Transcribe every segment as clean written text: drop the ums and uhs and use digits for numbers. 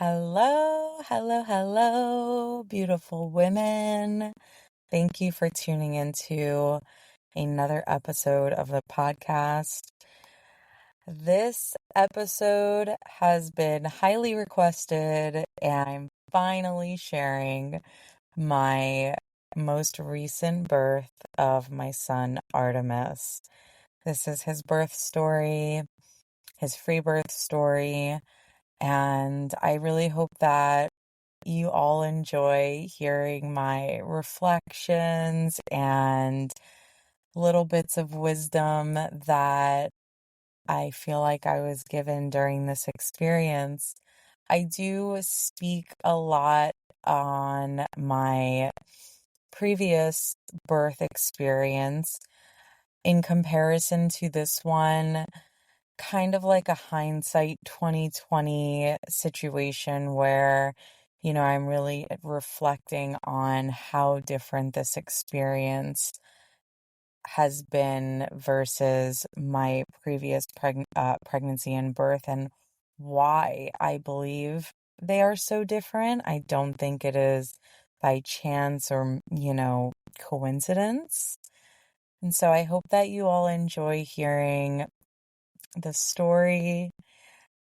Hello, hello, hello, beautiful women. Thank you for tuning into another episode of the podcast. This episode has been highly requested, and I'm finally sharing my most recent birth of my son, Artemis. This is his birth story, his free birth story. And I really hope that you all enjoy hearing my reflections and little bits of wisdom that I feel like I was given during this experience. I do speak a lot on my previous birth experience in comparison to this one, kind of like a hindsight 2020 situation where, I'm really reflecting on how different this experience has been versus my previous pregnancy and birth, and why I believe they are so different. I don't think it is by chance or, coincidence. And so I hope that you all enjoy hearing the story,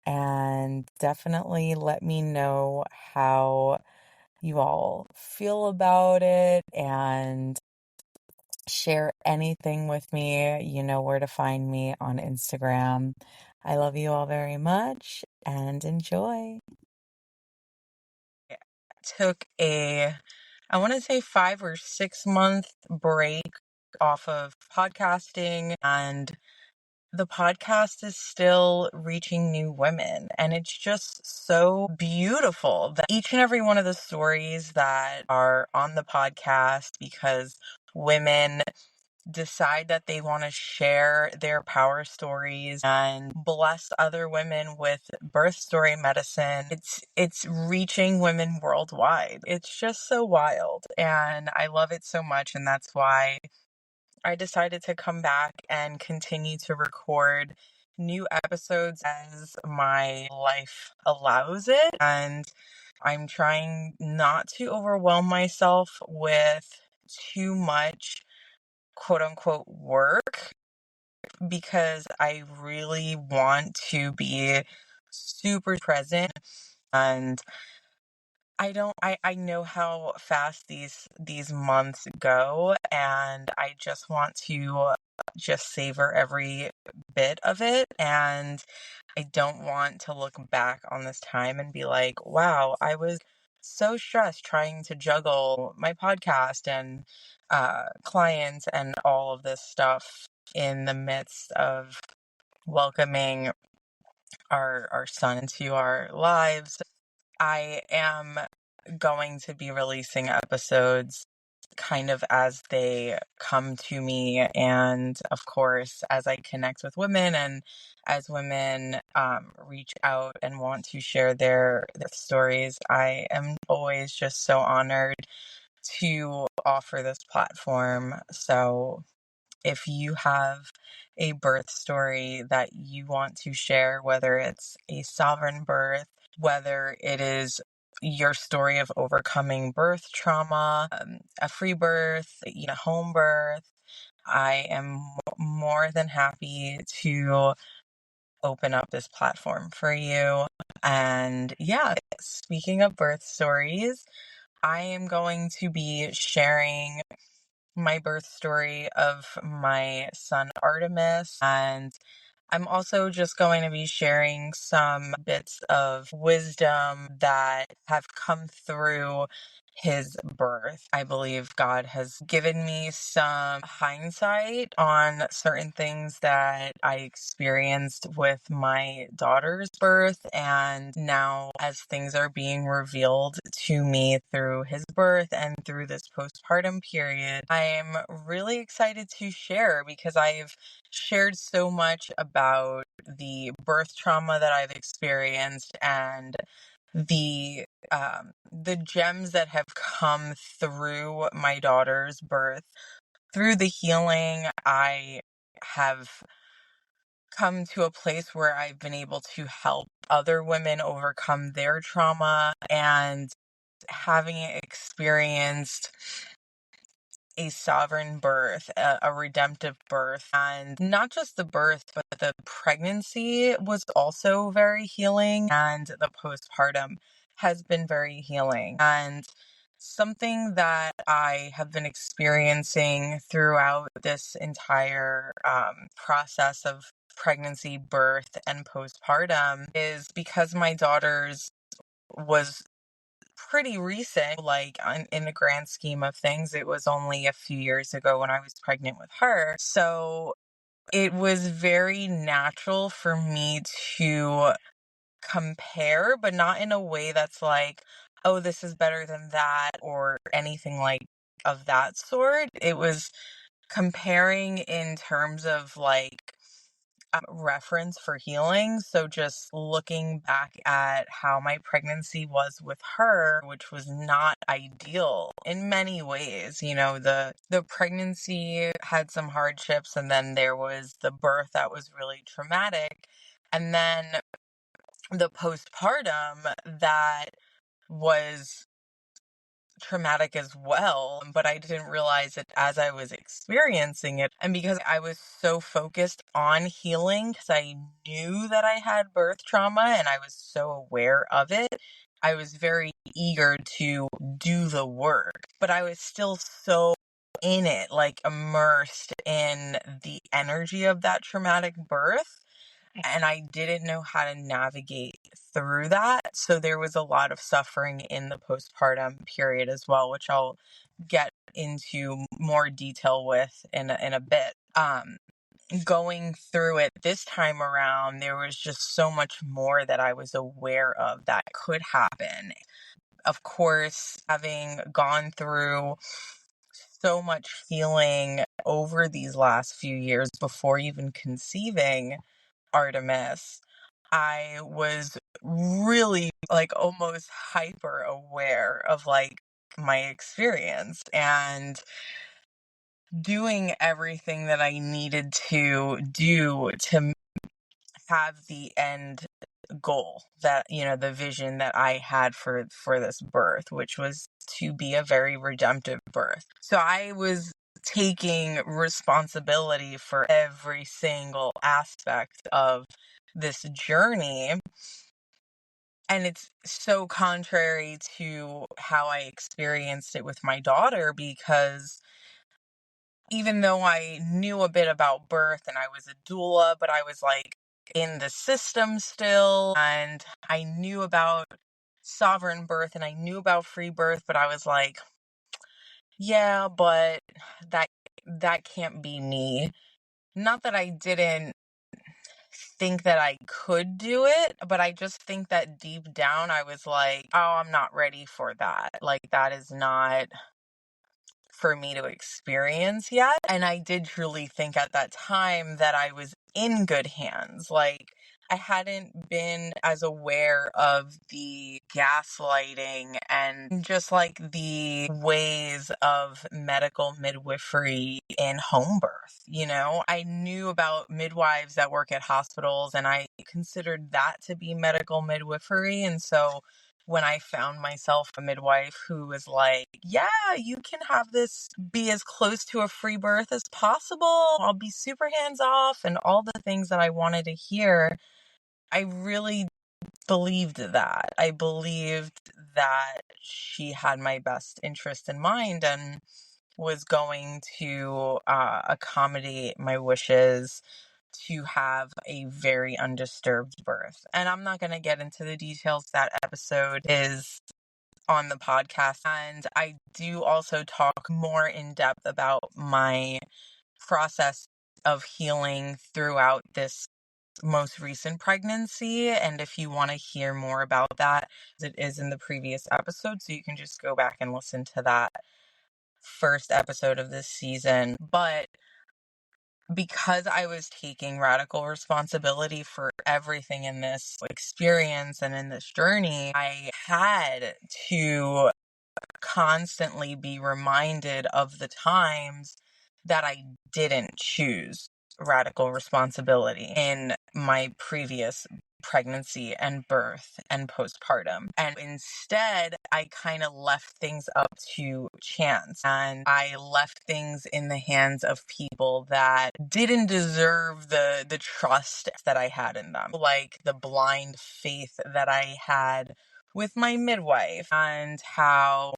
and definitely let me know how you all feel about it and share anything with me. You know where to find me on Instagram. I love you all very much and enjoy. I took I want to say 5 or 6 month break off of podcasting, and the podcast is still reaching new women, and it's just so beautiful that each and every one of the stories that are on the podcast, because women decide that they want to share their power stories and bless other women with birth story medicine. It's reaching women worldwide. It's just so wild, and I love it so much, and that's why I decided to come back and continue to record new episodes as my life allows it. And I'm trying not to overwhelm myself with too much quote unquote work, because I really want to be super present. And I know how fast these months go, and I just want to just savor every bit of it, and I don't want to look back on this time and be like, wow, I was so stressed trying to juggle my podcast and clients and all of this stuff in the midst of welcoming our son into our lives. I am going to be releasing episodes kind of as they come to me, and of course as I connect with women, and as women reach out and want to share their stories. I am always just so honored to offer this platform. So if you have a birth story that you want to share, whether it's a sovereign birth, whether it is your story of overcoming birth trauma, a free birth, home birth, I am more than happy to open up this platform for you. And yeah, speaking of birth stories, I am going to be sharing my birth story of my son Artemis, and I'm also just going to be sharing some bits of wisdom that have come through his birth. I believe God has given me some hindsight on certain things that I experienced with my daughter's birth, and now as things are being revealed to me through his birth and through this postpartum period, I'm really excited to share, because I've shared so much about the birth trauma that I've experienced and the gems that have come through my daughter's birth, through the healing I have come to a place where I've been able to help other women overcome their trauma, and having experienced a sovereign birth, a redemptive birth. And not just the birth, but the pregnancy was also very healing, and the postpartum has been very healing. And something that I have been experiencing throughout this entire process of pregnancy, birth, and postpartum is because my daughter's was pretty recent, like in the grand scheme of things. It was only a few years ago when I was pregnant with her. So it was very natural for me to compare, but not in a way that's like, oh, this is better than that or anything like of that sort. It was comparing in terms of like reference for healing. So just looking back at how my pregnancy was with her, which was not ideal in many ways. The pregnancy had some hardships, and then there was the birth that was really traumatic. And then the postpartum that was traumatic as well, but I didn't realize it as I was experiencing it. And because I was so focused on healing, because I knew that I had birth trauma and I was so aware of it, I was very eager to do the work. But I was still so in it, like immersed in the energy of that traumatic birth, and I didn't know how to navigate through that. So there was a lot of suffering in the postpartum period as well, which I'll get into more detail with in a bit. Going through it this time around, there was just so much more that I was aware of that could happen. Of course, having gone through so much healing over these last few years before even conceiving Artemis, I was really like almost hyper aware of like my experience and doing everything that I needed to do to have the end goal, that the vision that I had for this birth, which was to be a very redemptive birth. So I was taking responsibility for every single aspect of this journey. And it's so contrary to how I experienced it with my daughter, because even though I knew a bit about birth and I was a doula, but I was like in the system still, and I knew about sovereign birth and I knew about free birth, but I was like, yeah, but that that can't be me. Not that I didn't think that I could do it, but I just think that deep down I was like, oh, I'm not ready for that. Like, that is not for me to experience yet. And I did truly think at that time that I was in good hands. Like, I hadn't been as aware of the gaslighting and just like the ways of medical midwifery in home birth. I knew about midwives that work at hospitals, and I considered that to be medical midwifery. And so when I found myself a midwife who was like, yeah, you can have this be as close to a free birth as possible. I'll be super hands off and all the things that I wanted to hear. I really believed that. I believed that she had my best interest in mind and was going to accommodate my wishes to have a very undisturbed birth. And I'm not going to get into the details. That episode is on the podcast. And I do also talk more in depth about my process of healing throughout this most recent pregnancy. And if you want to hear more about that, it is in the previous episode. So you can just go back and listen to that first episode of this season. But because I was taking radical responsibility for everything in this experience and in this journey, I had to constantly be reminded of the times that I didn't choose radical responsibility in my previous pregnancy and birth and postpartum. And instead, I kind of left things up to chance, and I left things in the hands of people that didn't deserve the trust that I had in them, like the blind faith that I had with my midwife, and how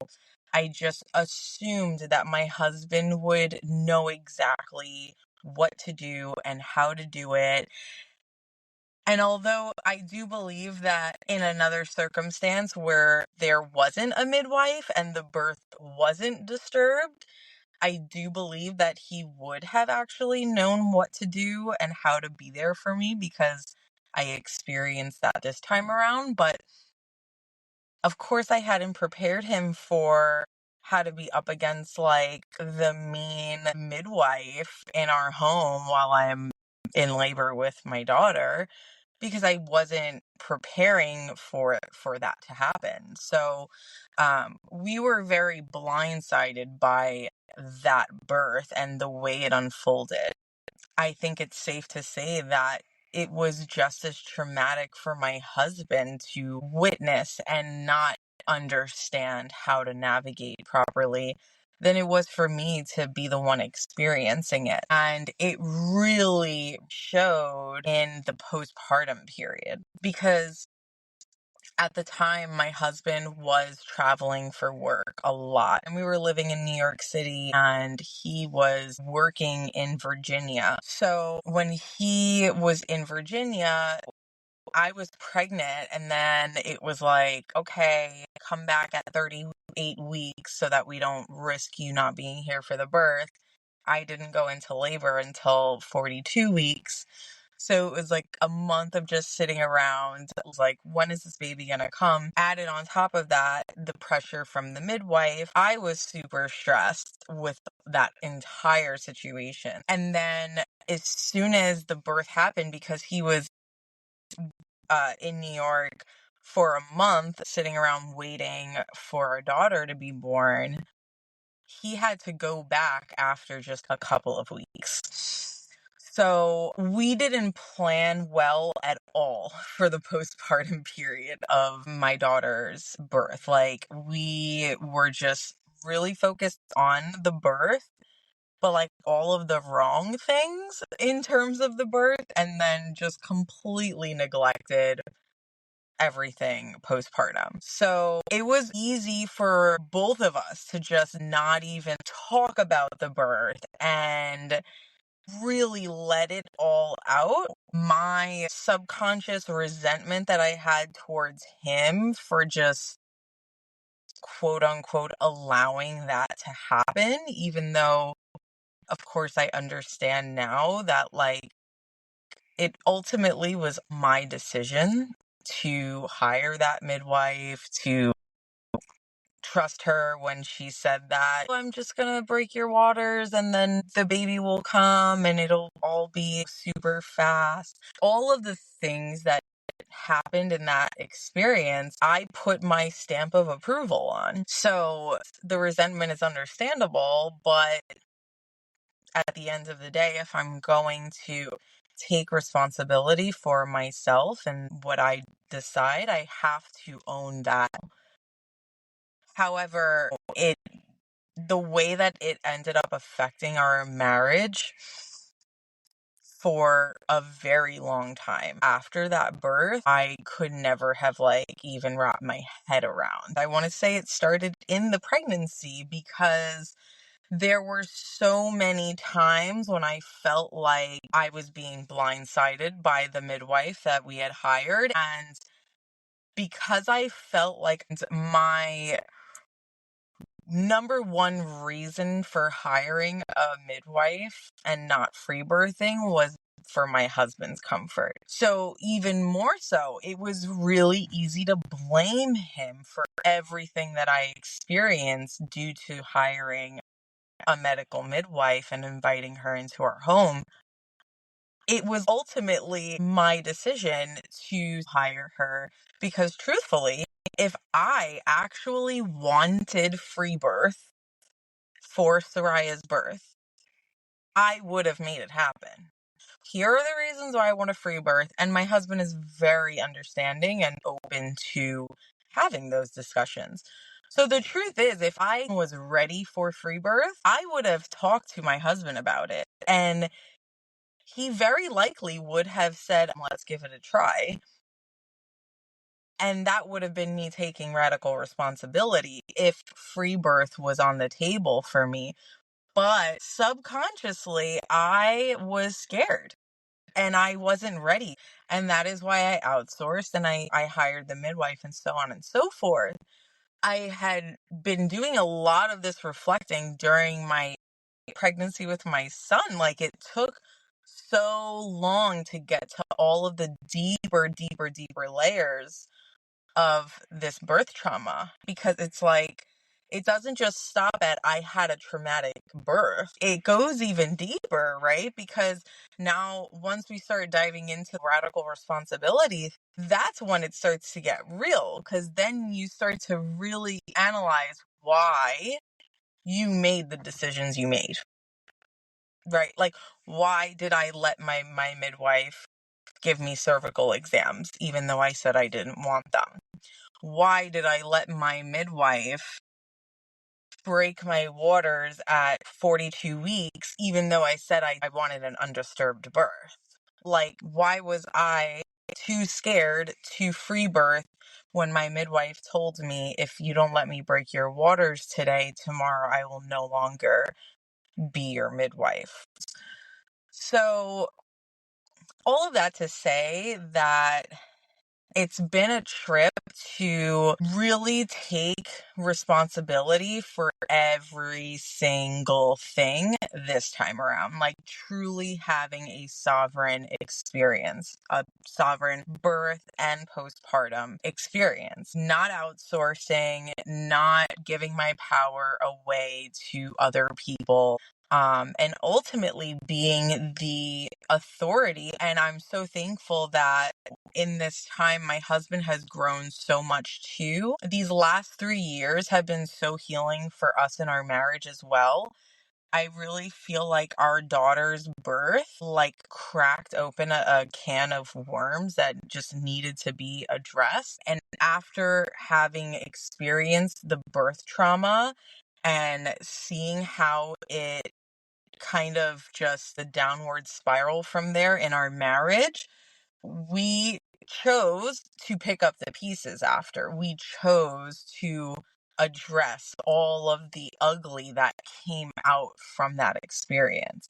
I just assumed that my husband would know exactly what to do and how to do it. And although I do believe that in another circumstance where there wasn't a midwife and the birth wasn't disturbed, I do believe that he would have actually known what to do and how to be there for me, because I experienced that this time around. But of course, I hadn't prepared him for how to be up against like the mean midwife in our home while I'm in labor with my daughter, because I wasn't preparing for that to happen. So we were very blindsided by that birth and the way it unfolded. I think it's safe to say that it was just as traumatic for my husband to witness and not understand how to navigate properly than it was for me to be the one experiencing it. And it really showed in the postpartum period, because at the time, my husband was traveling for work a lot, and we were living in New York City, and he was working in Virginia. So when he was in Virginia, I was pregnant, and then it was like, okay, come back at 38 weeks so that we don't risk you not being here for the birth. I didn't go into labor until 42 weeks. So it was like a month of just sitting around. It was like, when is this baby gonna come? Added on top of that, the pressure from the midwife. I was super stressed with that entire situation. And then as soon as the birth happened, because he was in New York for a month, sitting around waiting for our daughter to be born, he had to go back after just a couple of weeks. So we didn't plan well at all for the postpartum period of my daughter's birth. Like, we were just really focused on the birth, but like all of the wrong things in terms of the birth, and then just completely neglected everything postpartum. So it was easy for both of us to just not even talk about the birth and really let it all out. My subconscious resentment that I had towards him for just quote unquote allowing that to happen, even though of course I understand now that like it ultimately was my decision to hire that midwife, to trust her when she said that, "Oh, I'm just gonna break your waters and then the baby will come and it'll all be super fast." All of the things that happened in that experience, I put my stamp of approval on. So the resentment is understandable, but at the end of the day, if I'm going to take responsibility for myself and what I decide, I have to own that. However, the way that it ended up affecting our marriage for a very long time after that birth, I could never have like even wrapped my head around. I want to say it started in the pregnancy, because there were so many times when I felt like I was being blindsided by the midwife that we had hired. And because I felt like my number one reason for hiring a midwife and not free birthing was for my husband's comfort. So even more so, it was really easy to blame him for everything that I experienced due to hiring a medical midwife and inviting her into our home. It was ultimately my decision to hire her, because truthfully, if I actually wanted free birth for Soraya's birth, I would have made it happen. here are the reasons why I want a free birth. And my husband is very understanding and open to having those discussions. So the truth is, if I was ready for free birth, I would have talked to my husband about it. And he very likely would have said, let's give it a try. And that would have been me taking radical responsibility if free birth was on the table for me. But subconsciously, I was scared and I wasn't ready. And that is why I outsourced and I hired the midwife and so on and so forth. I had been doing a lot of this reflecting during my pregnancy with my son. Like, it took so long to get to all of the deeper layers of this birth trauma, because it's like, it doesn't just stop at I had a traumatic birth. It goes even deeper, right? Because now once we start diving into radical responsibility, that's when it starts to get real, because then you start to really analyze why you made the decisions you made, right? Like, why did I let my midwife give me cervical exams even though I said I didn't want them? Why did I let my midwife break my waters at 42 weeks, even though I said I wanted an undisturbed birth? Like, why was I too scared to free birth when my midwife told me, if you don't let me break your waters today, tomorrow I will no longer be your midwife? So, all of that to say that it's been a trip to really take responsibility for every single thing this time around. Like, truly having a sovereign experience, a sovereign birth and postpartum experience. Not outsourcing, not giving my power away to other people. And ultimately being the authority. And I'm so thankful that in this time, my husband has grown so much too. These last 3 years have been so healing for us in our marriage as well. I really feel like our daughter's birth, like, cracked open a can of worms that just needed to be addressed. And after having experienced the birth trauma and seeing how it kind of just the downward spiral from there in our marriage, we chose to pick up the pieces after. We chose to address all of the ugly that came out from that experience.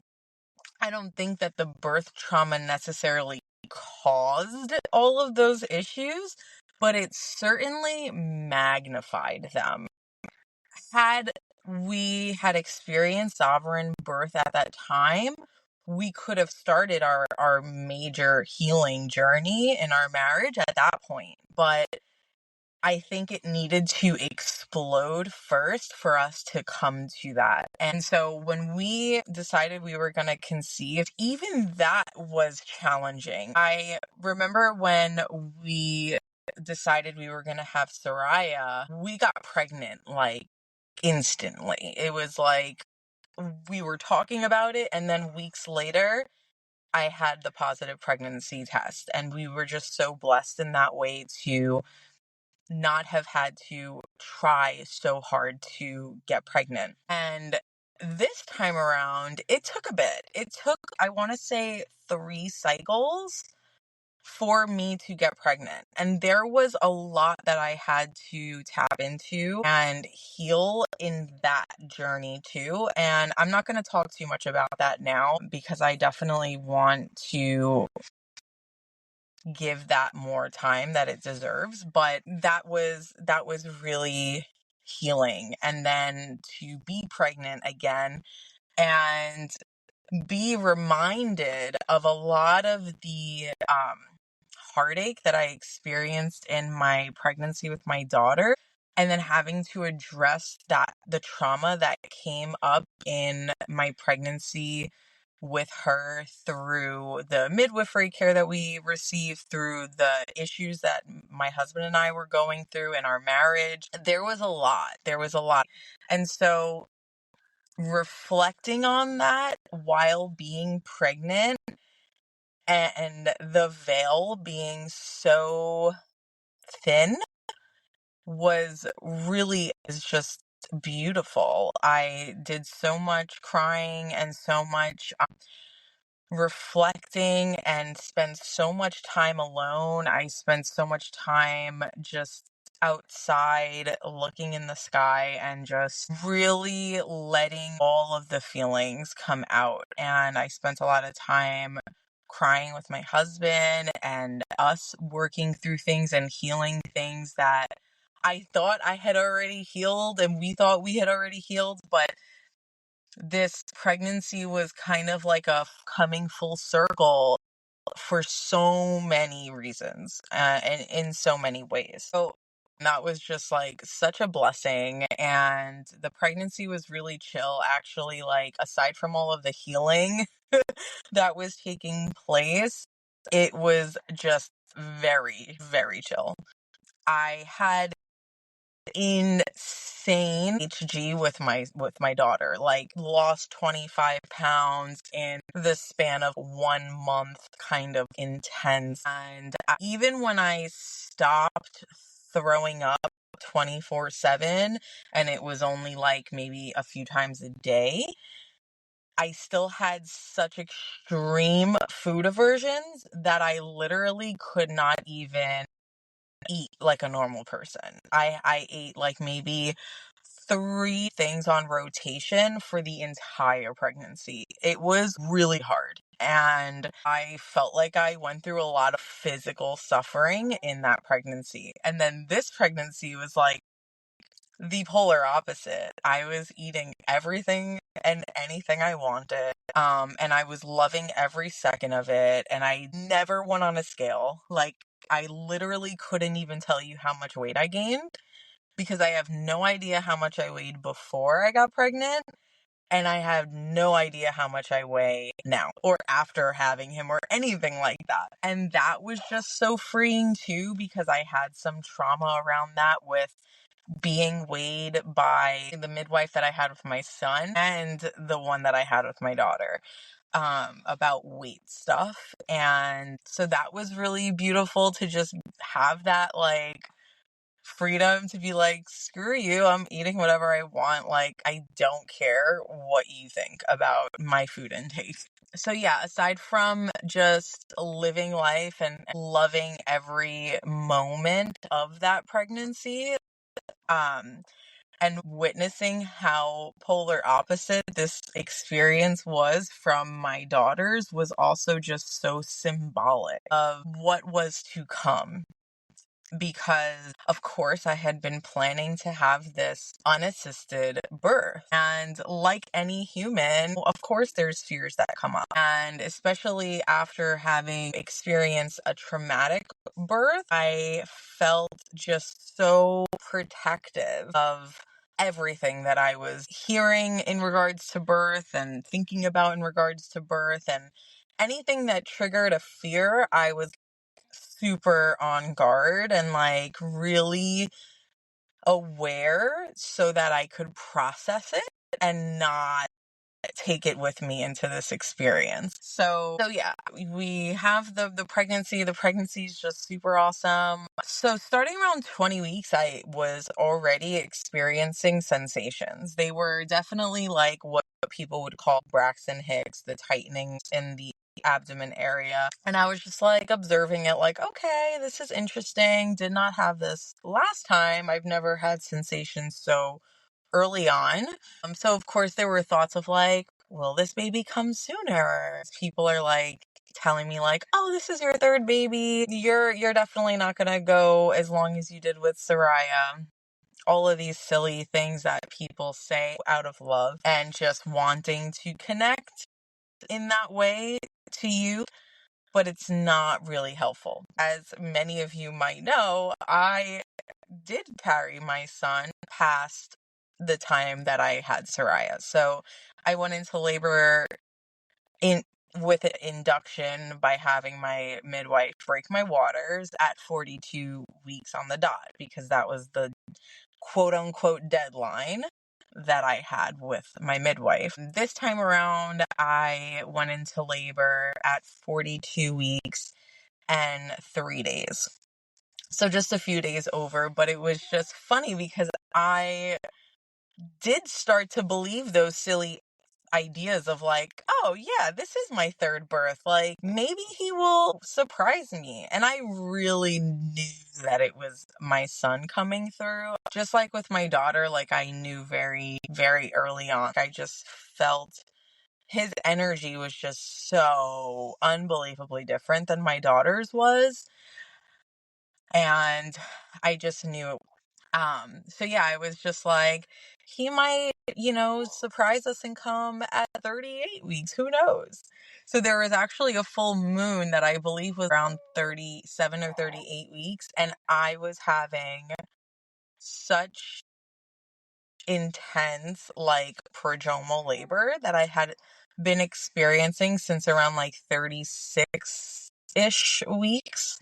I don't think that the birth trauma necessarily caused all of those issues, but it certainly magnified them. Had we had experienced sovereign birth at that time, we could have started our major healing journey in our marriage at that point. But I think it needed to explode first for us to come to that. And so when we decided we were going to conceive, even that was challenging. I remember when we decided we were going to have Soraya, we got pregnant like instantly. It was like we were talking about it, and then weeks later, I had the positive pregnancy test. And we were just so blessed in that way to not have had to try so hard to get pregnant. And this time around, it took a bit. It took, I want to say, 3 cycles for me to get pregnant. And there was a lot that I had to tap into and heal in that journey too. And I'm not going to talk too much about that now, because I definitely want to give that more time that it deserves. But that was really healing. And then to be pregnant again and be reminded of a lot of the heartache that I experienced in my pregnancy with my daughter, and then having to address the trauma that came up in my pregnancy with her through the midwifery care that we received, through the issues that my husband and I were going through in our marriage. There was a lot. And so reflecting on that while being pregnant and the veil being so thin is just beautiful. I did so much crying and so much reflecting and spent so much time alone. I spent so much time just outside looking in the sky and just really letting all of the feelings come out. And I spent a lot of time crying with my husband and us working through things and healing things that I thought I had already healed and we thought we had already healed, but this pregnancy was kind of like a coming full circle for so many reasons, and in so many ways. So that was just like such a blessing. And the pregnancy was really chill, actually. Like, aside from all of the healing that was taking place, it was just very, very chill. I had insane HG with my daughter, like lost 25 pounds in the span of 1 month, kind of intense. And even when I stopped throwing up 24/7 and it was only like maybe a few times a day, I still had such extreme food aversions that I literally could not even eat like a normal person. I ate like maybe 3 things on rotation for the entire pregnancy. It was really hard. And I felt like I went through a lot of physical suffering in that pregnancy. And then this pregnancy was like the polar opposite. I was eating everything and anything I wanted. And I was loving every second of it. And I never went on a scale. Like, I literally couldn't even tell you how much weight I gained because I have no idea how much I weighed before I got pregnant. And I have no idea how much I weigh now or after having him or anything like that. And that was just so freeing too, because I had some trauma around that with being weighed by the midwife that I had with my son and the one that I had with my daughter, about weight stuff. And so that was really beautiful to just have that like freedom to be like, screw you, I'm eating whatever I want. Like, I don't care what you think about my food intake. So yeah, aside from just living life and loving every moment of that pregnancy, um, and witnessing how polar opposite this experience was from my daughters was also just so symbolic of what was to come. Because, of course, I had been planning to have this unassisted birth. And like any human, of course, there's fears that come up. And especially after having experienced a traumatic birth, I felt just so protective of everything that I was hearing in regards to birth and thinking about in regards to birth, and anything that triggered a fear, I was super on guard and like really aware so that I could process it and not take it with me into this experience. So yeah, we have the pregnancy. The pregnancy is just super awesome. So starting around 20 weeks, I was already experiencing sensations. They were definitely like what people would call Braxton Hicks, the tightening in the abdomen area. And I was just like observing it like, okay, this is interesting. Did not have this last time. I've never had sensations so early on. So of course there were thoughts of like, will this baby come sooner? People are like telling me like, oh, this is your third baby. You're definitely not gonna go as long as you did with Soraya. All of these silly things that people say out of love and just wanting to connect in that way to you, but it's not really helpful. As many of you might know, I did carry my son past the time that I had Soraya. So I went into labor in with an induction by having my midwife break my waters at 42 weeks on the dot, because that was the quote unquote deadline that I had with my midwife. This time around, I went into labor at 42 weeks and 3 days. So just a few days over, but it was just funny because I did start to believe those silly ideas of like, oh yeah, this is my third birth. Like maybe he will surprise me. And I really knew that it was my son coming through. Just like with my daughter, like I knew very, very early on. I just felt his energy was just so unbelievably different than my daughter's was. And I just knew. So yeah, I was just like, he might, surprise us and come at 38 weeks. Who knows? So there was actually a full moon that I believe was around 37 or 38 weeks. And I was having such intense, like, prodromal labor that I had been experiencing since around like 36-ish weeks.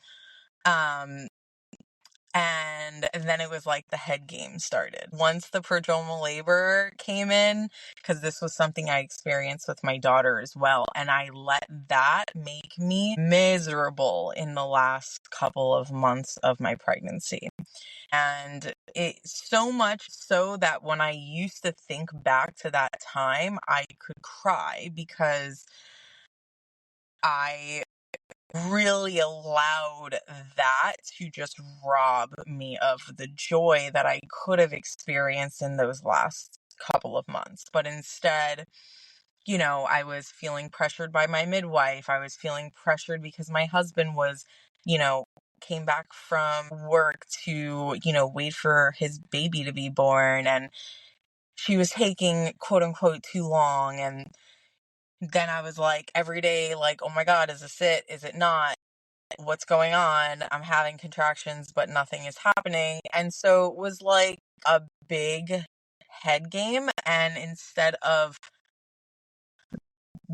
And then it was like the head game started. Once the prodromal labor came in, because this was something I experienced with my daughter as well, and I let that make me miserable in the last couple of months of my pregnancy. And it so much so that when I used to think back to that time, I could cry because I really allowed that to just rob me of the joy that I could have experienced in those last couple of months. But instead, I was feeling pressured by my midwife. I was feeling pressured because my husband was, came back from work to, wait for his baby to be born. And she was taking, quote unquote, too long. And then I was like, every day, like, oh my God, is this it? Is it not? What's going on? I'm having contractions, but nothing is happening. And so it was like a big head game. And instead of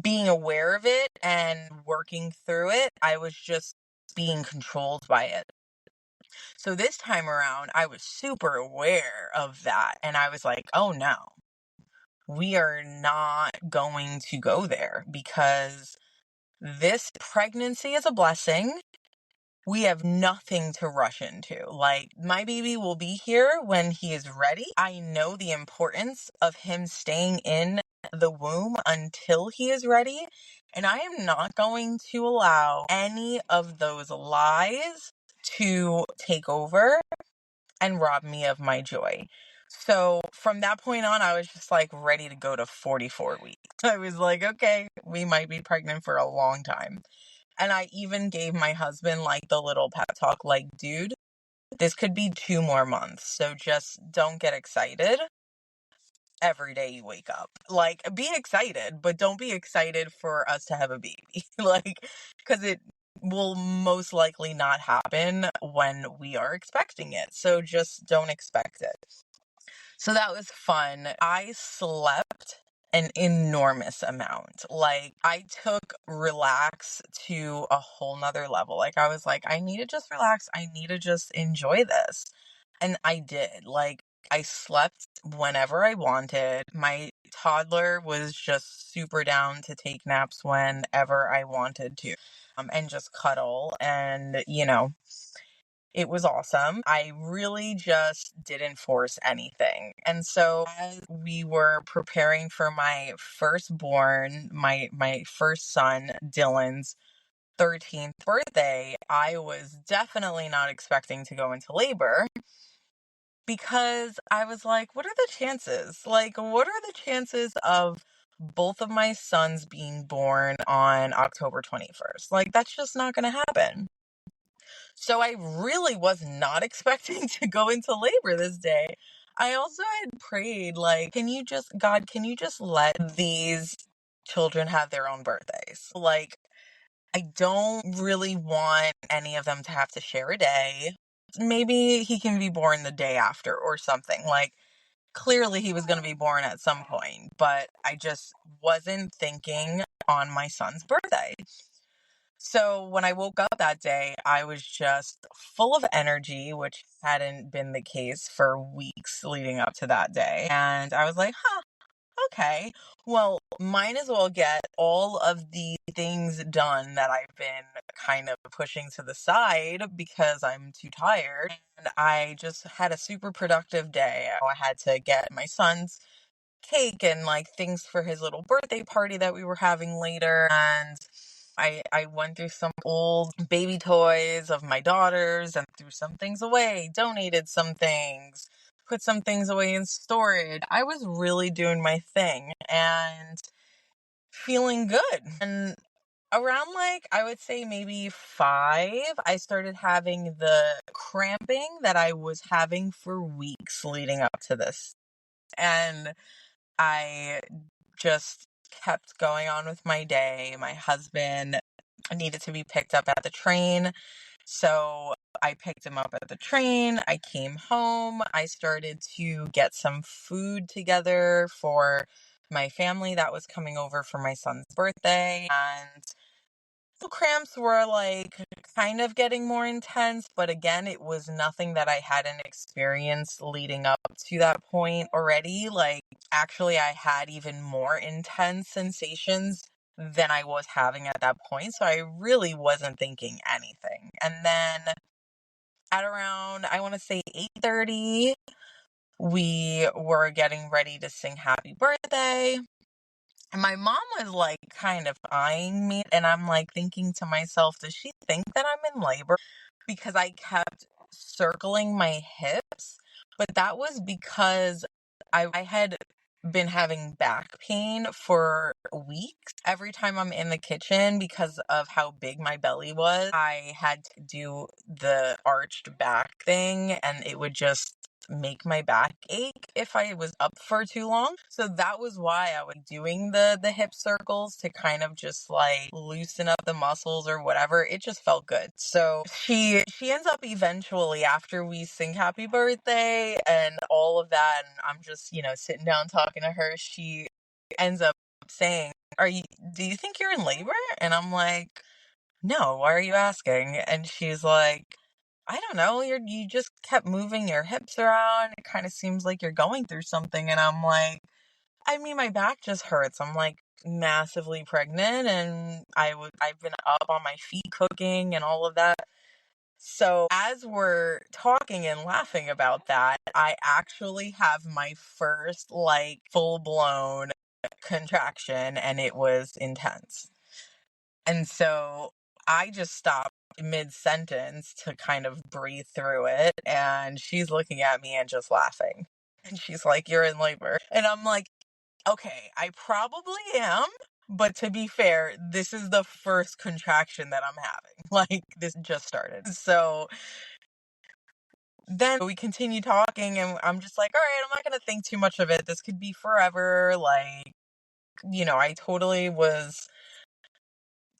being aware of it and working through it, I was just being controlled by it. So this time around, I was super aware of that. And I was like, oh no, we are not going to go there because this pregnancy is a blessing. We have nothing to rush into. Like, my baby will be here when he is ready. I know the importance of him staying in the womb until he is ready. And I am not going to allow any of those lies to take over and rob me of my joy. So from that point on, I was just like ready to go to 44 weeks. I was like, okay, we might be pregnant for a long time. And I even gave my husband like the little pep talk, like, dude, this could be 2 more months. So just don't get excited every day you wake up. Like, be excited, but don't be excited for us to have a baby. Like, because it will most likely not happen when we are expecting it. So just don't expect it. So that was fun. I slept an enormous amount. Like, I took relax to a whole nother level. Like, I was like, I need to just relax. I need to just enjoy this. And I did. Like, I slept whenever I wanted. My toddler was just super down to take naps whenever I wanted to, and just cuddle. And, it was awesome. I really just didn't force anything. And so as we were preparing for my firstborn, my first son, Dylan's 13th birthday, I was definitely not expecting to go into labor because I was like, what are the chances? Like, what are the chances of both of my sons being born on October 21st? Like, that's just not going to happen. So I really was not expecting to go into labor this day. I also had prayed, like, God, can you just let these children have their own birthdays? Like, I don't really want any of them to have to share a day. Maybe he can be born the day after or something. Like, clearly he was going to be born at some point, but I just wasn't thinking on my son's birthday. So when I woke up that day, I was just full of energy, which hadn't been the case for weeks leading up to that day. And I was like, huh, okay, well, might as well get all of the things done that I've been kind of pushing to the side because I'm too tired. And I just had a super productive day. I had to get my son's cake and like things for his little birthday party that we were having later. And I went through some old baby toys of my daughters and threw some things away, donated some things, put some things away in storage. I was really doing my thing and feeling good. And around like, I would say maybe 5, I started having the cramping that I was having for weeks leading up to this. And I just kept going on with my day. My husband needed to be picked up at the train. So I picked him up at the train. I came home. I started to get some food together for my family that was coming over for my son's birthday. And the cramps were like kind of getting more intense, but again, it was nothing that I hadn't experienced leading up to that point already. Like, actually, I had even more intense sensations than I was having at that point. So I really wasn't thinking anything. And then at around, I want to say 8:30, we were getting ready to sing happy birthday. And my mom was like kind of eyeing me, and I'm like thinking to myself, does she think that I'm in labor? Because I kept circling my hips, but that was because I had been having back pain for weeks. Every time I'm in the kitchen, because of how big my belly was, I had to do the arched back thing, and it would just make my back ache if I was up for too long. So that was why I was doing the hip circles to kind of just like loosen up the muscles or whatever. It just felt good. So she ends up eventually, after we sing happy birthday and all of that, and I'm just, sitting down talking to her, she ends up saying, do you think you're in labor? And I'm like, no, why are you asking? And she's like, I don't know, you just kept moving your hips around. It kind of seems like you're going through something. And I'm like, I mean, my back just hurts. I'm like massively pregnant, and I've been up on my feet cooking and all of that. So as we're talking and laughing about that, I actually have my first like full blown contraction, and it was intense. And so I just stopped mid-sentence to kind of breathe through it. And she's looking at me and just laughing. And she's like, you're in labor. And I'm like, okay, I probably am. But to be fair, this is the first contraction that I'm having. Like, this just started. So then we continue talking, and I'm just like, all right, I'm not going to think too much of it. This could be forever. Like,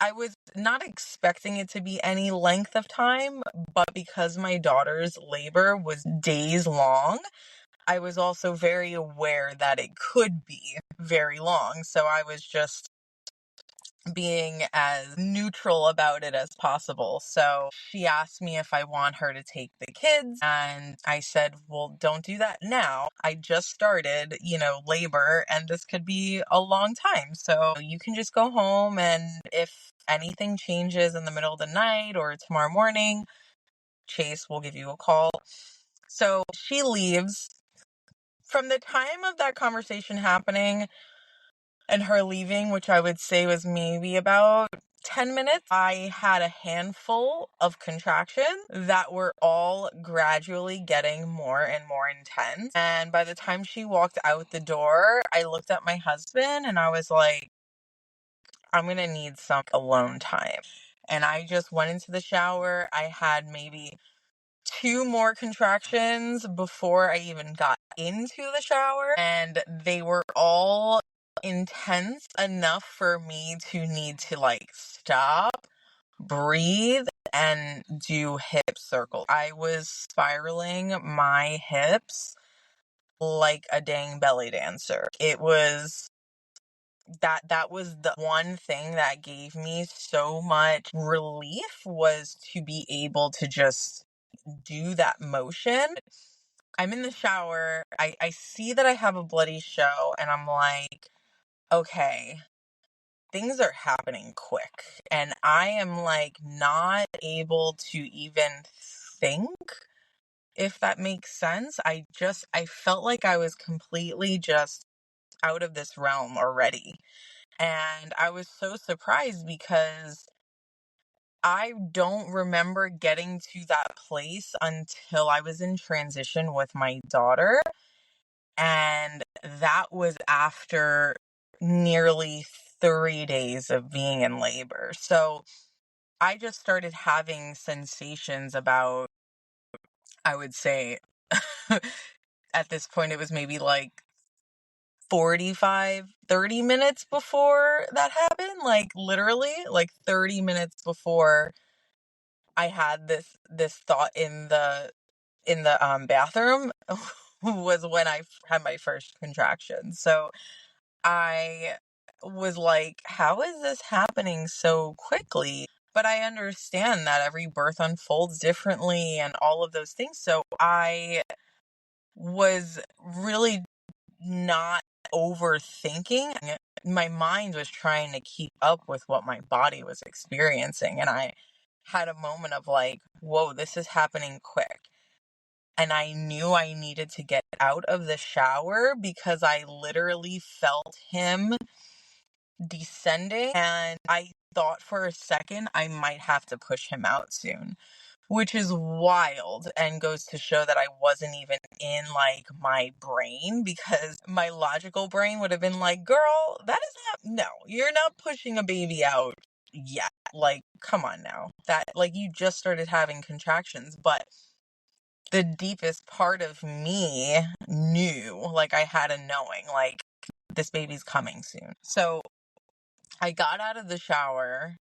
I was not expecting it to be any length of time, but because my daughter's labor was days long, I was also very aware that it could be very long. So I was just being as neutral about it as possible. So she asked me if I want her to take the kids, and I said, well, don't do that now. I just started, labor, and this could be a long time. So you can just go home, and if anything changes in the middle of the night or tomorrow morning, Chase will give you a call. So she leaves. From the time of that conversation happening and her leaving, which I would say was maybe about 10 minutes, I had a handful of contractions that were all gradually getting more and more intense. And by the time she walked out the door, I looked at my husband and I was like, I'm going to need some alone time. And I just went into the shower. I had maybe 2 more contractions before I even got into the shower, and they were all intense enough for me to need to like stop, breathe, and do hip circles. I was spiraling my hips like a dang belly dancer. It was that was the one thing that gave me so much relief, was to be able to just do that motion. I'm in the shower. I see that I have a bloody show, and I'm like, okay, things are happening quick. And I am like not able to even think, if that makes sense. I felt like I was completely just out of this realm already. And I was so surprised because I don't remember getting to that place until I was in transition with my daughter. And that was after nearly 30 days of being in labor. So I just started having sensations about, I would say, at this point, it was maybe like 30 minutes before that happened. Like literally, like 30 minutes before I had this thought in the bathroom was when I had my first contraction. So I was like, how is this happening so quickly? But I understand that every birth unfolds differently and all of those things. So I was really not overthinking. My mind was trying to keep up with what my body was experiencing. And I had a moment of like, whoa, this is happening quick. And I knew I needed to get out of the shower because I literally felt him descending. And I thought for a second I might have to push him out soon, which is wild and goes to show that I wasn't even in like my brain, because my logical brain would have been like, girl, that is not, no, you're not pushing a baby out yet. Like, come on now. That, like, you just started having contractions. But the deepest part of me knew, like, I had a knowing, like, this baby's coming soon. So I got out of the shower.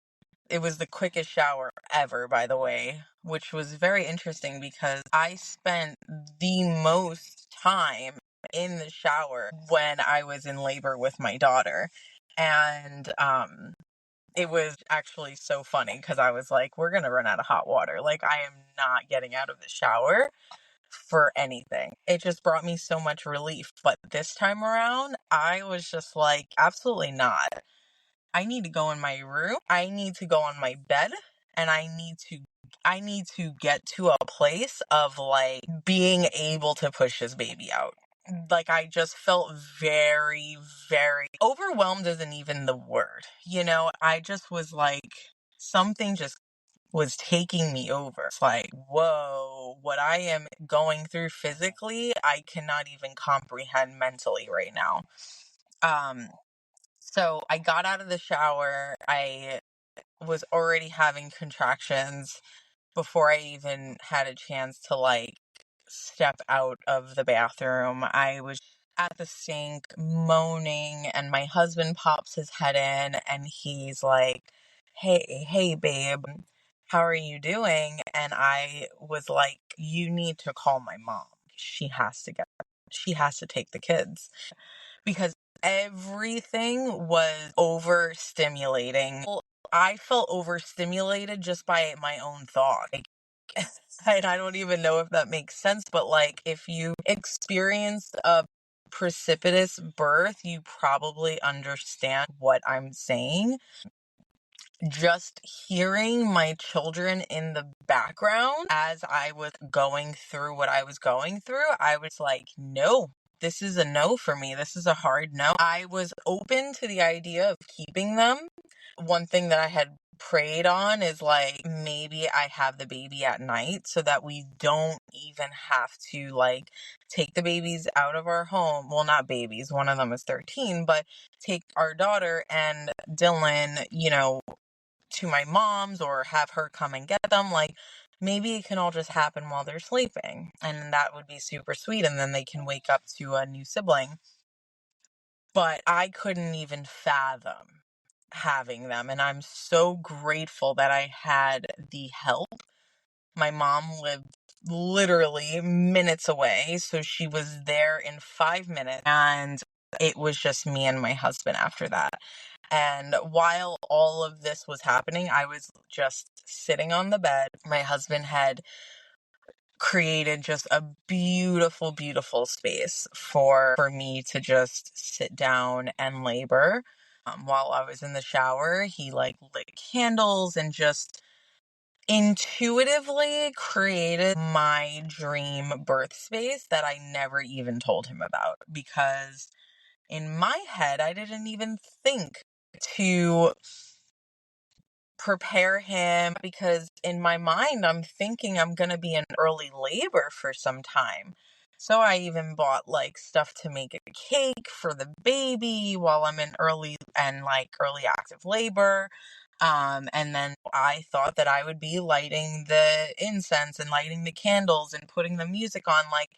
It was the quickest shower ever, by the way, which was very interesting because I spent the most time in the shower when I was in labor with my daughter. And it was actually so funny because I was like, we're going to run out of hot water. Like, I am not getting out of the shower for anything. It just brought me so much relief. But this time around, I was just like, absolutely not. I need to go in my room. I need to go on my bed, and I need to get to a place of like being able to push this baby out. Like, I just felt very, very overwhelmed isn't even the word. I just was like, something just was taking me over. It's like, whoa, what I am going through physically, I cannot even comprehend mentally right now. So I got out of the shower. I was already having contractions before I even had a chance to like step out of the bathroom. I was at the sink moaning, and my husband pops his head in and he's like, hey, babe, how are you doing? And I was like, you need to call my mom. She has to take the kids, because everything was overstimulating. I felt overstimulated just by my own thought. Like, and I don't even know if that makes sense, but like, if you experienced a precipitous birth, you probably understand what I'm saying. Just hearing my children in the background as I was going through what I was going through, I was like, no, this is a no for me. This is a hard no. I was open to the idea of keeping them. One thing that I had prayed on is like, maybe I have the baby at night so that we don't even have to like take the babies out of our home. Well, not babies. One of them is 13, but take our daughter and Dylan, to my mom's, or have her come and get them. Like, maybe it can all just happen while they're sleeping, and that would be super sweet, and then they can wake up to a new sibling. But I couldn't even fathom having them, and I'm so grateful that I had the help. My mom lived literally minutes away, so she was there in 5 minutes, and it was just me and my husband after that. And while all of this was happening, I was just sitting on the bed. My husband had created just a beautiful, beautiful space for me to just sit down and labor. While I was in the shower, he like lit candles and just intuitively created my dream birth space that I never even told him about, because in my head, I didn't even think to prepare him, because in my mind, I'm thinking I'm going to be in early labor for some time. So I even bought like stuff to make a cake for the baby while I'm in early active labor. And then I thought that I would be lighting the incense and lighting the candles and putting the music on. Like,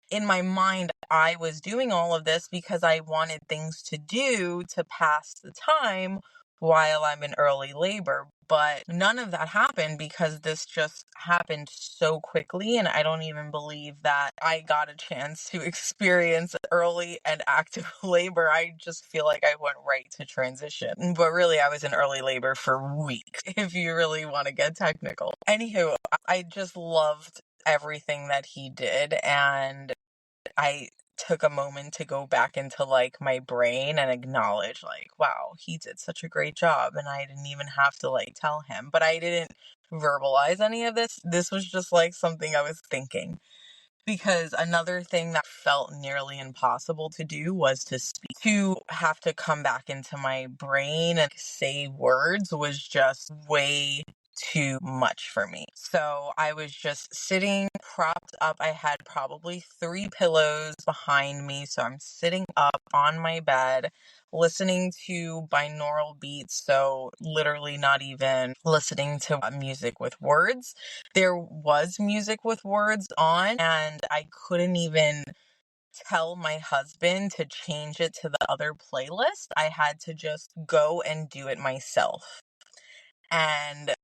in my mind, I was doing all of this because I wanted things to do to pass the time while I'm in early labor. But none of that happened because this just happened so quickly. And I don't even believe that I got a chance to experience early and active labor. I just feel like I went right to transition. But really, I was in early labor for weeks, if you really want to get technical. Anywho, I just loved everything that he did. And I took a moment to go back into like my brain and acknowledge like, wow, he did such a great job, and I didn't even have to like tell him, but I didn't verbalize any of this. This was just like something I was thinking. Because another thing that felt nearly impossible to do was to speak. To have to come back into my brain and say words was just way too much for me. So I was just sitting propped up. I had probably 3 pillows behind me. So I'm sitting up on my bed, listening to binaural beats. So literally not even listening to music with words. There was music with words on, and I couldn't even tell my husband to change it to the other playlist. I had to just go and do it myself. And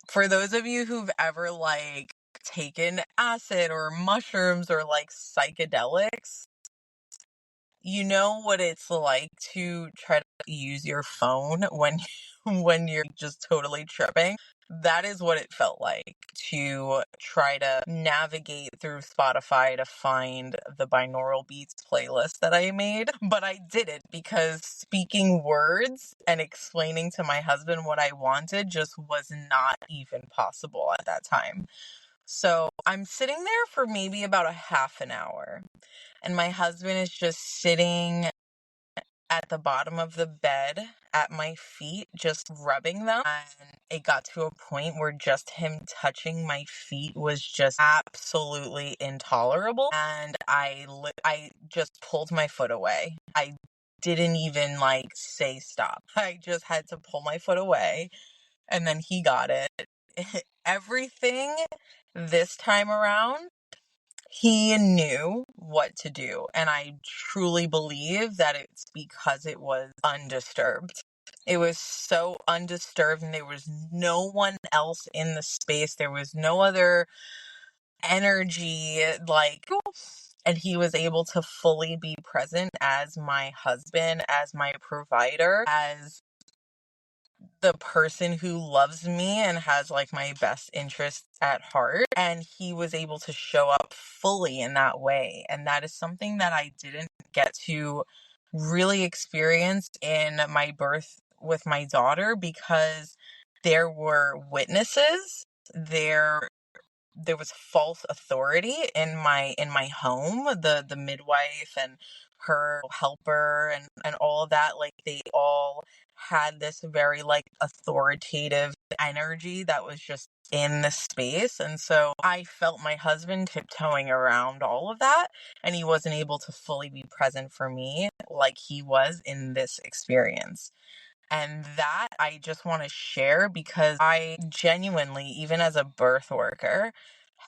for those of you who've ever like taken acid or mushrooms or like psychedelics, you know what it's like to try to use your phone when you're just totally tripping. That is what it felt like to try to navigate through Spotify to find the binaural beats playlist that I made. But I did it because speaking words and explaining to my husband what I wanted just was not even possible at that time. So I'm sitting there for maybe about a half an hour. And my husband is just sitting at the bottom of the bed at my feet, just rubbing them. And it got to a point where just him touching my feet was just absolutely intolerable. And I just pulled my foot away. I didn't even like say stop. I just had to pull my foot away. And then he got it. Everything this time around, he knew what to do, and I truly believe that it's because it was undisturbed. It was so undisturbed, and there was no one else in the space. There was no other energy, like, and he was able to fully be present as my husband, as my provider, as the person who loves me and has like my best interests at heart. And he was able to show up fully in that way. And that is something that I didn't get to really experience in my birth with my daughter, because there were witnesses. There was false authority in my home. The midwife and her helper and all of that, like, they all had this very like authoritative energy that was just in the space. And so I felt my husband tiptoeing around all of that, and he wasn't able to fully be present for me like he was in this experience. And that I just want to share, because I genuinely, even as a birth worker,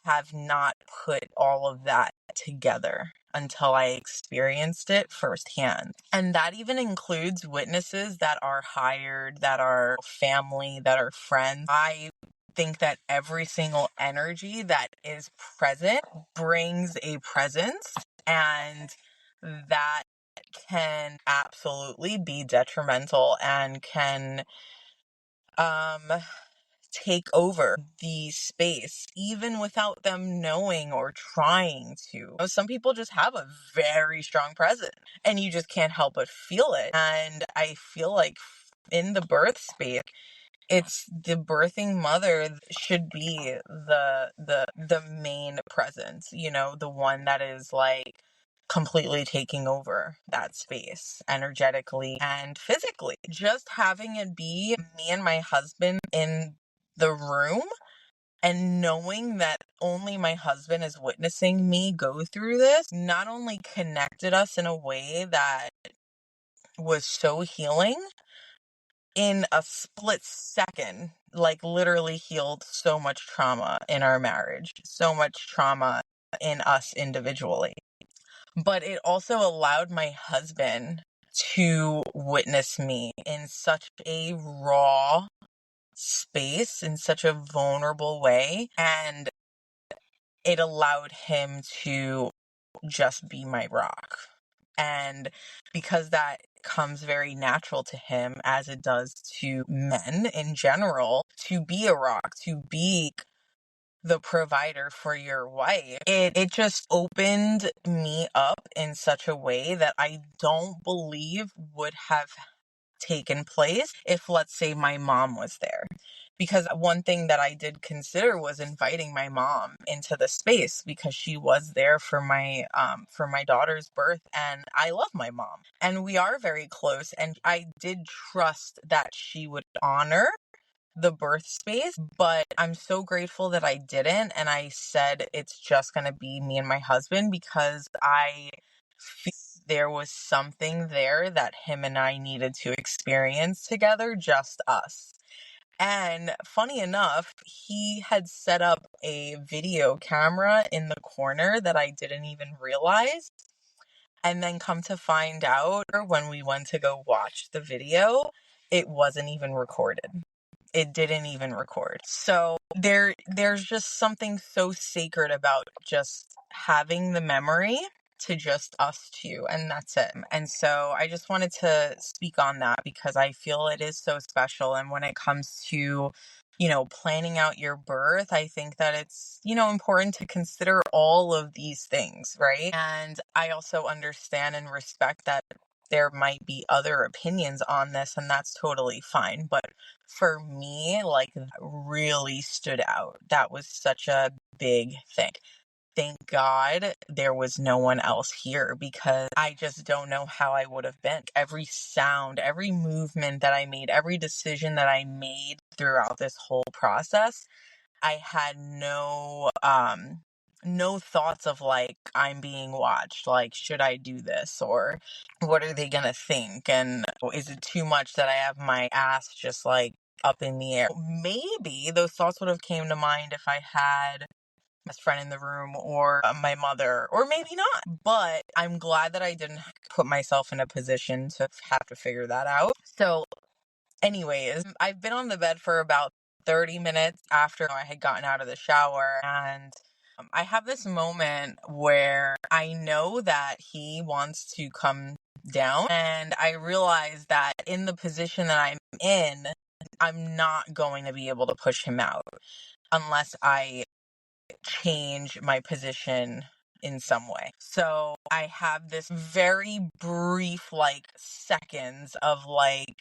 have not put all of that together until I experienced it firsthand. And that even includes witnesses that are hired, that are family, that are friends. I think that every single energy that is present brings a presence, and that can absolutely be detrimental and can take over the space even without them knowing or trying to. Some people just have a very strong presence and you just can't help but feel it. And I feel like in the birth space, it's the birthing mother should be the main presence, the one that is like completely taking over that space energetically and physically. Just having it be me and my husband in the room and knowing that only my husband is witnessing me go through this not only connected us in a way that was so healing, in a split second, like literally healed so much trauma in our marriage, so much trauma in us individually. But it also allowed my husband to witness me in such a raw space, in such a vulnerable way. And it allowed him to just be my rock. And because that comes very natural to him, as it does to men in general, to be a rock, to be the provider for your wife, it just opened me up in such a way that I don't believe would have taken place if, let's say, my mom was there. Because one thing that I did consider was inviting my mom into the space, because she was there for my daughter's birth, and I love my mom and we are very close, and I did trust that she would honor the birth space. But I'm so grateful that I didn't, and I said it's just going to be me and my husband, because I feel there was something there that him and I needed to experience together, just us. And funny enough, he had set up a video camera in the corner that I didn't even realize. And then come to find out, when we went to go watch the video, it wasn't even recorded. It didn't even record. So there's just something so sacred about just having the memory to just us two, and that's it. And so I just wanted to speak on that, because I feel it is so special. And when it comes to, planning out your birth, I think that it's, important to consider all of these things, right? And I also understand and respect that there might be other opinions on this, and that's totally fine. But for me, like, that really stood out. That was such a big thing. Thank God there was no one else here, because I just don't know how I would have been. Every sound, every movement that I made, every decision that I made throughout this whole process, I had no thoughts of like, I'm being watched, like, should I do this, or what are they gonna think, and is it too much that I have my ass just like up in the air? Maybe those thoughts would have came to mind if I had best friend in the room, or my mother, or maybe not. But I'm glad that I didn't put myself in a position to have to figure that out. So anyways, I've been on the bed for about 30 minutes after I had gotten out of the shower, and I have this moment where I know that he wants to come down, and I realize that in the position that I'm in, I'm not going to be able to push him out unless I change my position in some way. So I have this very brief, like, seconds of like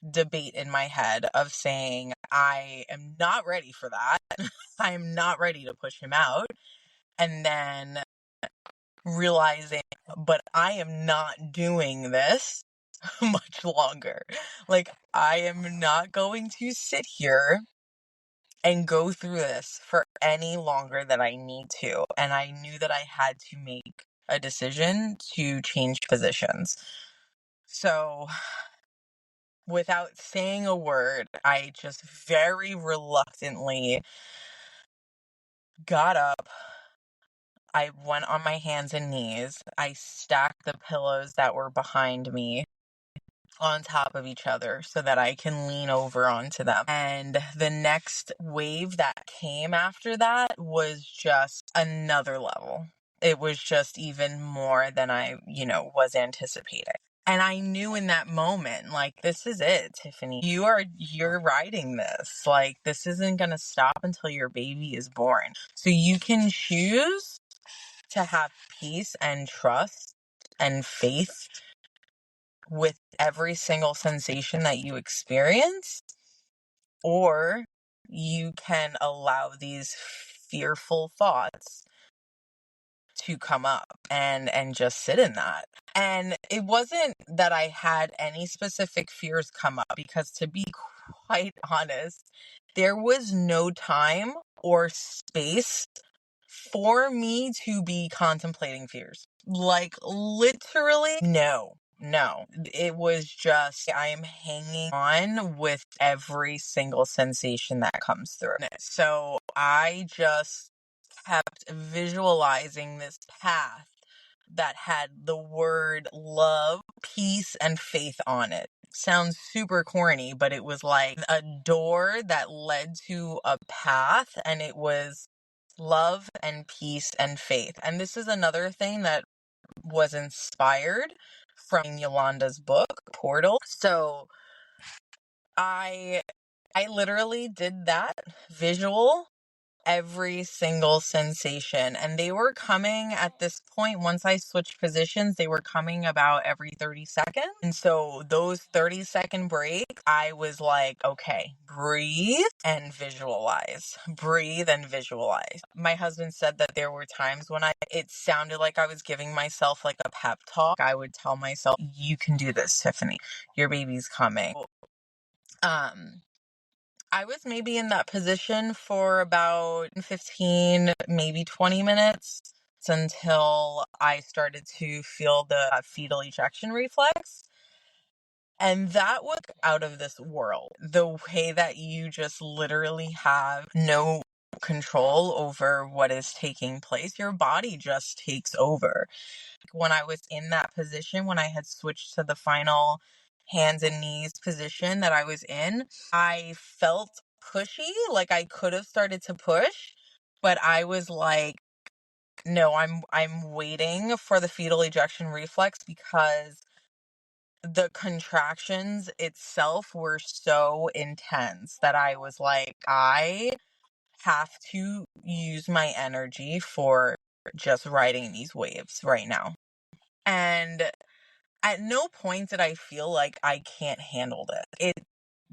debate in my head of saying, I am not ready for that. I am not ready to push him out. And then realizing, but I am not doing this much longer. Like, I am not going to sit here and go through this for any longer than I need to. And I knew that I had to make a decision to change positions. So, without saying a word, I just very reluctantly got up. I went on my hands and knees. I stacked the pillows that were behind me on top of each other so that I can lean over onto them. And the next wave that came after that was just another level. it was just even more than I, was anticipating. And I knew in that moment, like, this is it, Tiffany. You're riding this. Like, this isn't going to stop until your baby is born. So you can choose to have peace and trust and faith with every single sensation that you experience, or you can allow these fearful thoughts to come up and just sit in that. And it wasn't that I had any specific fears come up, because to be quite honest, there was no time or space for me to be contemplating fears. Like, literally, no. No, it was just, I am hanging on with every single sensation that comes through. So I just kept visualizing this path that had the word love, peace, and faith on it. Sounds super corny, but it was like a door that led to a path, and it was love and peace and faith. And this is another thing that was inspired from Yolanda's book, Portal. So I literally did that visual every single sensation, and they were coming at this point. Once I switched positions, they were coming about every 30 seconds. And so those 30-second breaks, I was like, okay, breathe and visualize. Breathe and visualize. My husband said that there were times when it sounded like I was giving myself like a pep talk. I would tell myself, you can do this, Tiffany. Your baby's coming. I was maybe in that position for about 15, maybe 20 minutes, until I started to feel the fetal ejection reflex. And that was out of this world. The way that you just literally have no control over what is taking place, your body just takes over. When I was in that position, when I had switched to the final hands and knees position that I was in, I felt pushy, like I could have started to push, but I was like, no, I'm waiting for the fetal ejection reflex, because the contractions itself were so intense that I was like, I have to use my energy for just riding these waves right now. And at no point did I feel like I can't handle this. It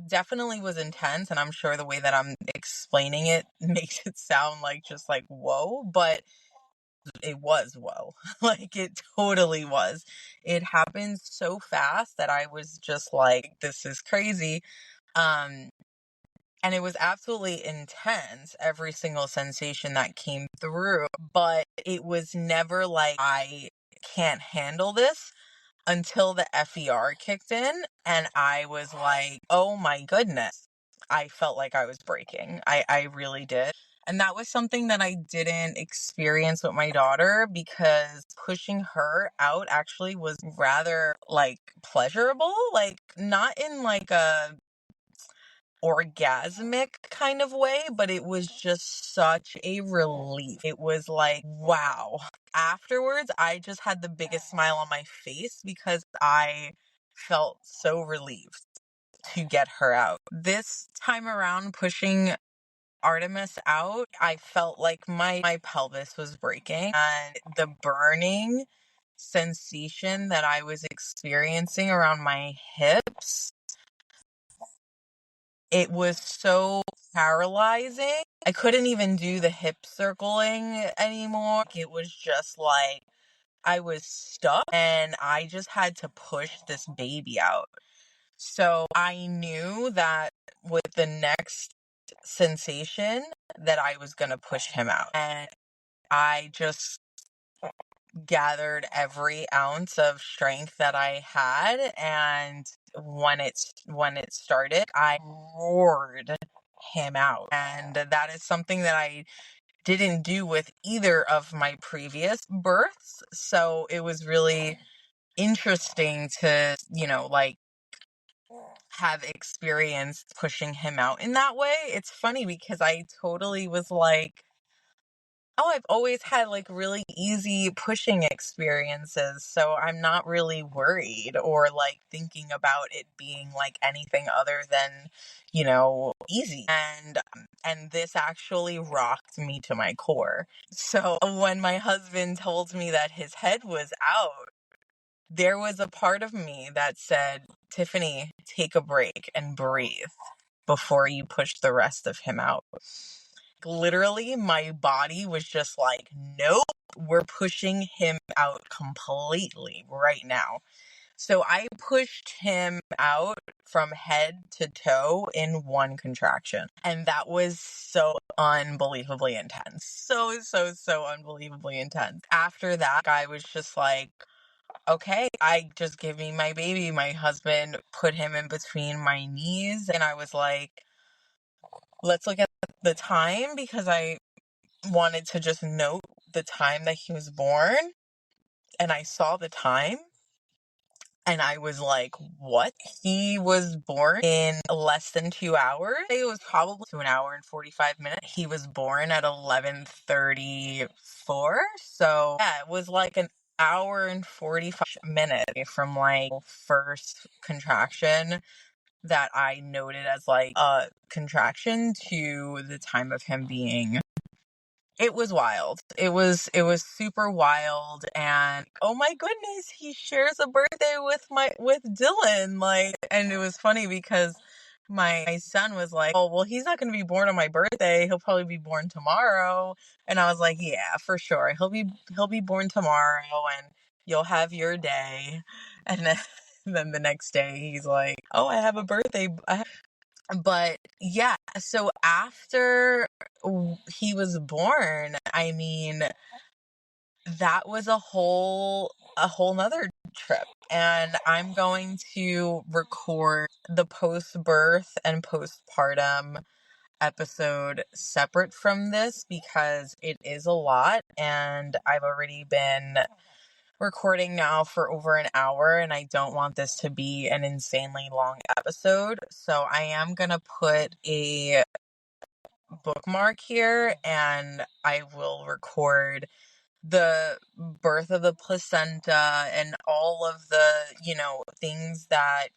definitely was intense, and I'm sure the way that I'm explaining it makes it sound like just like whoa, but it was whoa. Like, it totally was. It happened so fast that I was just like, this is crazy. And it was absolutely intense, every single sensation that came through, but it was never like, I can't handle this, until the FER kicked in, and I was like, oh my goodness. I felt like I was breaking. I really did. And that was something that I didn't experience with my daughter, because pushing her out actually was rather like pleasurable, like not in like a orgasmic kind of way, but it was just such a relief. It was like, wow. Afterwards, I just had the biggest smile on my face, because I felt so relieved to get her out. This time around, pushing Artemis out, I felt like my pelvis was breaking, and the burning sensation that I was experiencing around my hips, it was so paralyzing. I couldn't even do the hip circling anymore. It was just like I was stuck, and I just had to push this baby out. So I knew that with the next sensation that I was going to push him out. And I just gathered every ounce of strength that I had, and when it started, I roared him out. And that is something that I didn't do with either of my previous births. So it was really interesting to, like, have experienced pushing him out in that way. It's funny because I totally was like, I've always had like really easy pushing experiences, so I'm not really worried or like thinking about it being like anything other than, easy. And this actually rocked me to my core. So when my husband told me that his head was out, there was a part of me that said, Tiffany, take a break and breathe before you push the rest of him out. Literally, my body was just like, nope, we're pushing him out completely right now. So I pushed him out from head to toe in one contraction. And that was so unbelievably intense. So unbelievably intense. After that, I was just like, okay, I just give me my baby. My husband put him in between my knees. And I was like, let's look at the time, because I wanted to just note the time that he was born. And I saw the time. And I was like, what? He was born in less than 2 hours. It was probably 1 hour and 45 minutes. He was born at 11:34. So yeah, it was like an hour and 45 minutes from like first contraction that I noted as like a contraction to the time of him being. It was wild. It was super wild, and oh my goodness, he shares a birthday with Dylan. Like, and it was funny because my son was like, "Oh, well, he's not going to be born on my birthday. He'll probably be born tomorrow." And I was like, "Yeah, for sure. He'll be born tomorrow, and you'll have your day." And then then the next day he's like, "Oh, I have a birthday. But yeah, so after he was born, I mean, that was a whole nother trip. And I'm going to record the post-birth and postpartum episode separate from this because it is a lot, and I've already been recording now for over an hour, and I don't want this to be an insanely long episode. So I am going to put a bookmark here, and I will record the birth of the placenta and all of the, things that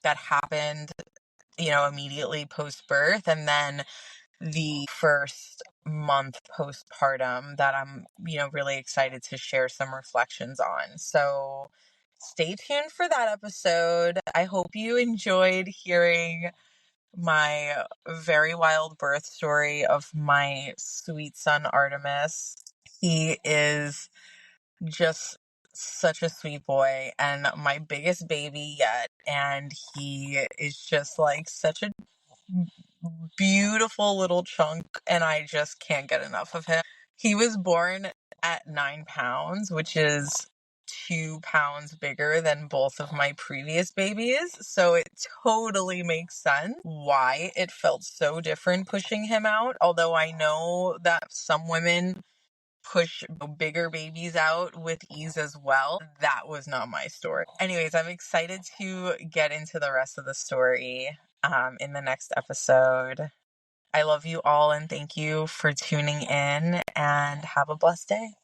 happened, immediately post birth, and then the first month postpartum that I'm, really excited to share some reflections on. So stay tuned for that episode. I hope you enjoyed hearing my very wild birth story of my sweet son, Artemis. He is just such a sweet boy and my biggest baby yet. And he is just like such a beautiful little chunk, and I just can't get enough of him. He was born at 9 pounds, which is 2 pounds bigger than both of my previous babies. So it totally makes sense why it felt so different pushing him out. Although I know that some women push bigger babies out with ease as well. That was not my story. Anyways, I'm excited to get into the rest of the story in the next episode. I love you all, and thank you for tuning in, and have a blessed day.